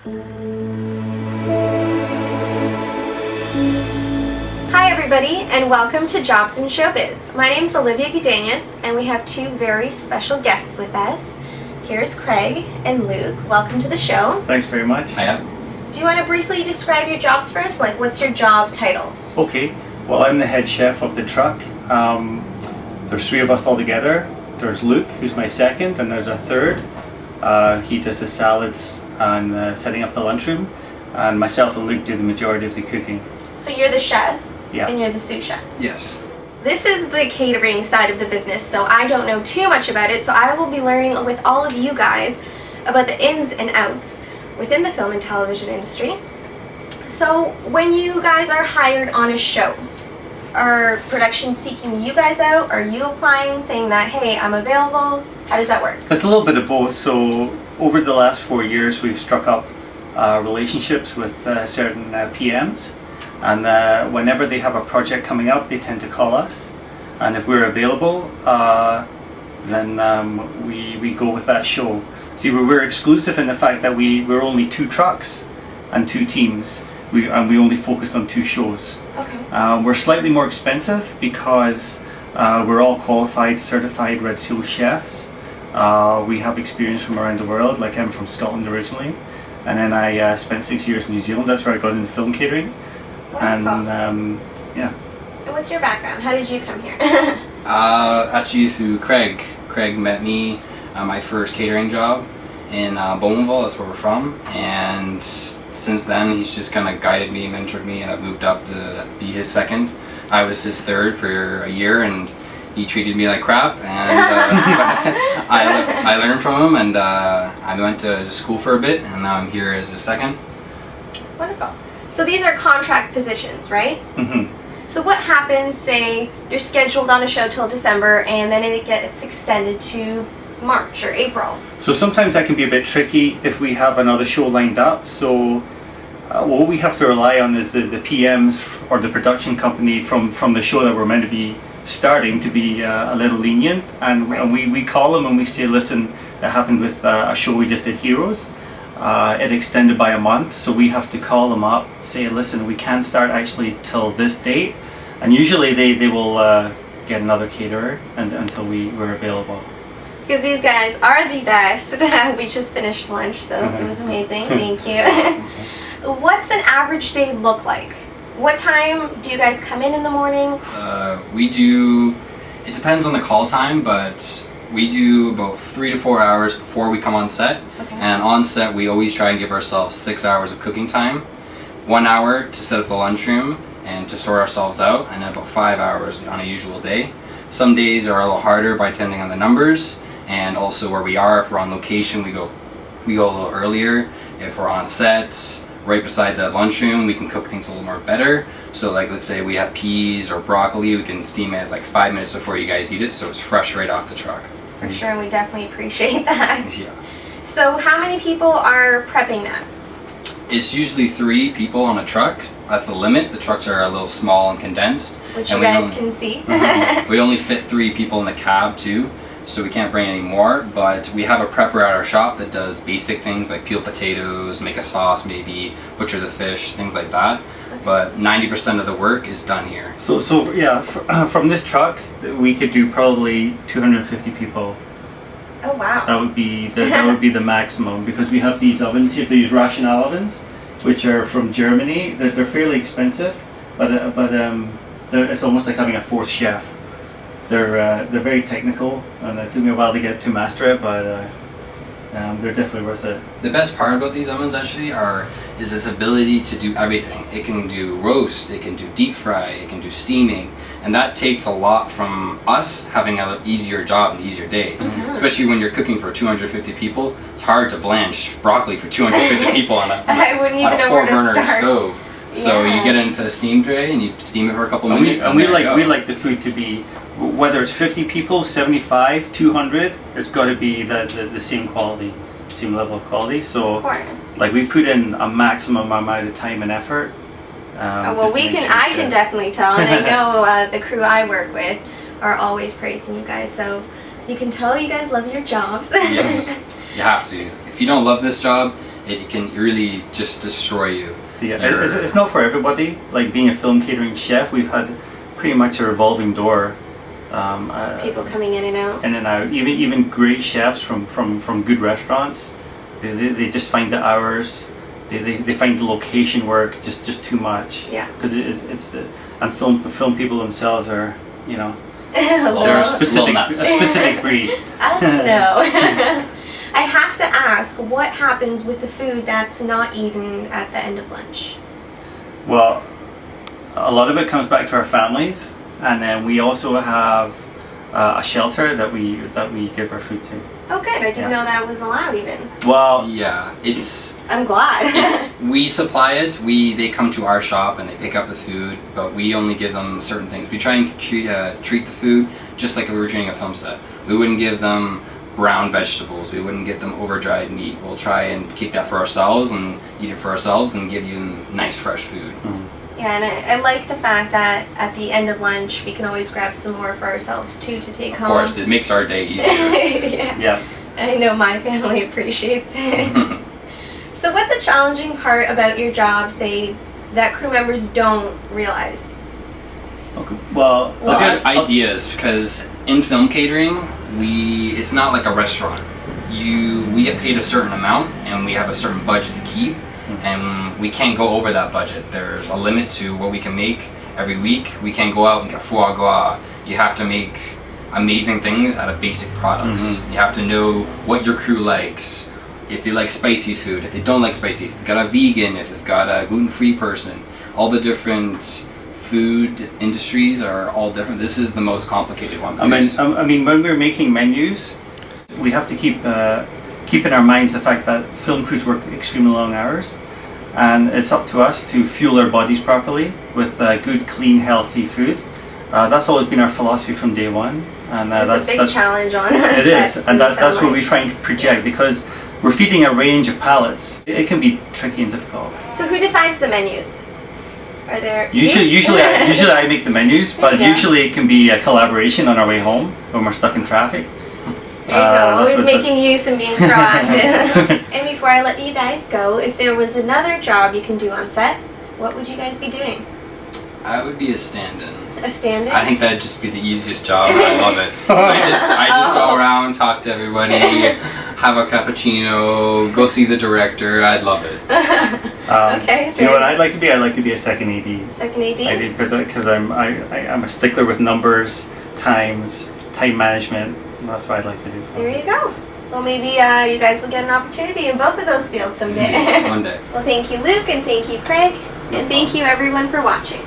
Hi everybody, and welcome to Jobs in Showbiz. My name is Olivia Gudaniec, and we have two very special guests with us. Here's Craig and Luke. Welcome to the show. Thanks very much. Hiya. Do you want to briefly describe your jobs for us? Like, what's your job title? Okay, well, I'm the head chef of the truck. There's three of us all together. There's Luke, who's my second, and there's a third. He does the salads and setting up the lunchroom, and myself and Luke do the majority of the cooking. So you're the chef, Yeah. and you're the sous chef. Yes. This is the catering side of the business, so I don't know too much about it, so I will be learning with all of you guys about the ins and outs within the film and television industry. So when you guys are hired on a show, are production seeking you guys out? Are you applying, saying that, hey, I'm available? How does that work? It's a little bit of both. So over the last 4 years, we've struck up relationships with certain PMs, and whenever they have a project coming up, they tend to call us, and if we're available, then we go with that show. See, we're exclusive in the fact that we're only 2 trucks and 2 teams. We only focus on 2 shows. Okay. We're slightly more expensive because we're all qualified, certified Red Seal chefs. We have experience from around the world. Like, I'm from Scotland originally, and then I spent 6 years in New Zealand. That's where I got into film catering. Wonderful. And yeah. And what's your background? How did you come here? Actually through Craig. Craig met me at my first catering job in Bowmanville, that's where we're from, and since then he's just kind of guided me, mentored me, and I've moved up to be his second. I was his third for a year, and he treated me like crap, and I learned from him, and I went to school for a bit, and now I'm here as his second. Wonderful. So these are contract positions, right? Mm-hmm. So what happens, say you're scheduled on a show till December and then it gets extended to March or April? So sometimes that can be a bit tricky if we have another show lined up. So what we have to rely on is the PMs or the production company from the show that we're meant to be starting to be a little lenient, and, Right. and we call them and we say, listen, that happened with a show we just did, Heroes. It extended by a month, so we have to call them up, say, listen, we can't start actually till this date, and usually they will get another caterer until we're available. Because these guys are the best. We just finished lunch, so it was amazing. Thank you. What's an average day look like? What time do you guys come in the morning? We do, it depends on the call time, but we do about 3 to 4 hours before we come on set. Okay. And on set we always try and give ourselves 6 hours of cooking time, 1 hour to set up the lunchroom and to sort ourselves out, and then about 5 hours on a usual day. Some days are a little harder by depending on the numbers, and also where we are. If we're on location, we go a little earlier. If we're on set right beside the lunchroom, we can cook things a little more better. So like, let's say we have peas or broccoli, we can steam it like 5 minutes before you guys eat it, so it's fresh right off the truck. For sure, we definitely appreciate that. Yeah. So how many people are prepping that? It's usually 3 people on a truck. That's the limit. The trucks are a little small and condensed. Which and you we guys only- can see. We only fit 3 people in the cab too, so we can't bring any more, but we have a prepper at our shop that does basic things like peel potatoes, make a sauce maybe, butcher the fish, things like that. But 90% of the work is done here. So yeah, from this truck, we could do probably 250 people. Oh wow. That would be the maximum, because we have these ovens here, these rational ovens, which are from Germany. They're fairly expensive, but it's almost like having a 4th chef. They're very technical, and it took me a while to get to master it, but they're definitely worth it. The best part about these ovens actually is its ability to do everything. It can do roast, it can do deep fry, it can do steaming, and that takes a lot from us having an easier job, an easier day. Especially when you're cooking for 250 people, it's hard to blanch broccoli for 250 people on a I wouldn't even know where to 4-burner start. stove. So Yeah. you get into a steam tray and you steam it for a couple minutes. And we there you go. like the food to be, whether it's 50 people, 75, 200, it's got to be the same quality, same level of quality. So Of course. like, we put in a maximum amount of time and effort. Oh, well, just to make sure I it's can good. definitely tell, and I know the crew I work with are always praising you guys, so you can tell you guys love your jobs. Yes, you have to. If you don't love this job, it can really just destroy you. Yeah, it's not for everybody. Like being a film catering chef, we've had pretty much a revolving door. People coming in and out. In and out. Even great chefs from good restaurants, they just find the hours, they find the location work just too much. Yeah. Because and film people themselves are, you know, They're a specific breed. Us no. I have to ask, what happens with the food that's not eaten at the end of lunch? Well, a lot of it comes back to our families, and then we also have a shelter that we give our food to. Oh, good. I didn't know that was allowed even. Well, yeah, it's. I'm glad. We supply it. They come to our shop and they pick up the food, but we only give them certain things. We try and treat the food just like if we were treating a film set. We wouldn't give them brown vegetables. We wouldn't get them over-dried meat. We'll try and keep that for ourselves and eat it for ourselves and give you nice fresh food. Mm-hmm. Yeah, and I like the fact that at the end of lunch we can always grab some more for ourselves too to take home. Of course, it makes our day easier. Yeah. I know my family appreciates it. So what's a challenging part about your job, say, that crew members don't realize? Okay. Well, ideas, because in film catering, it's not like a restaurant. We get paid a certain amount and we have a certain budget to keep, and we can't go over that budget. There's a limit to what we can make every week. We can't go out and get foie gras. You have to make amazing things out of basic products. You have to know what your crew likes, if they like spicy food, if they don't like spicy, if they've got a vegan, if they've got a gluten-free person. All the different food industries are all different. This is the most complicated one. I mean, when we're making menus, we have to keep in our minds the fact that film crews work extremely long hours, and it's up to us to fuel our bodies properly with good, clean, healthy food. That's always been our philosophy from day one, and that's a big challenge on us. It is, and that's what we try and project, because we're feeding a range of palates. It can be tricky and difficult. So who decides the menus? Are there usually I make the menus, but usually it can be a collaboration on our way home when we're stuck in traffic. There you go, always making use and being proactive. And before I let you guys go, if there was another job you can do on set, what would you guys be doing? I would be a stand-in. A stand-in? I think that'd just be the easiest job. I love it. I just go around, talk to everybody, have a cappuccino, go see the director. I'd love it. Okay. You know what I'd like to be? I'd like to be a second AD. Second AD? Because I'm a stickler with numbers, time management. That's what I'd like to do. There you go. Well, maybe you guys will get an opportunity in both of those fields someday. One day. Well, thank you, Luke, and thank you, Craig, and thank you, everyone, for watching.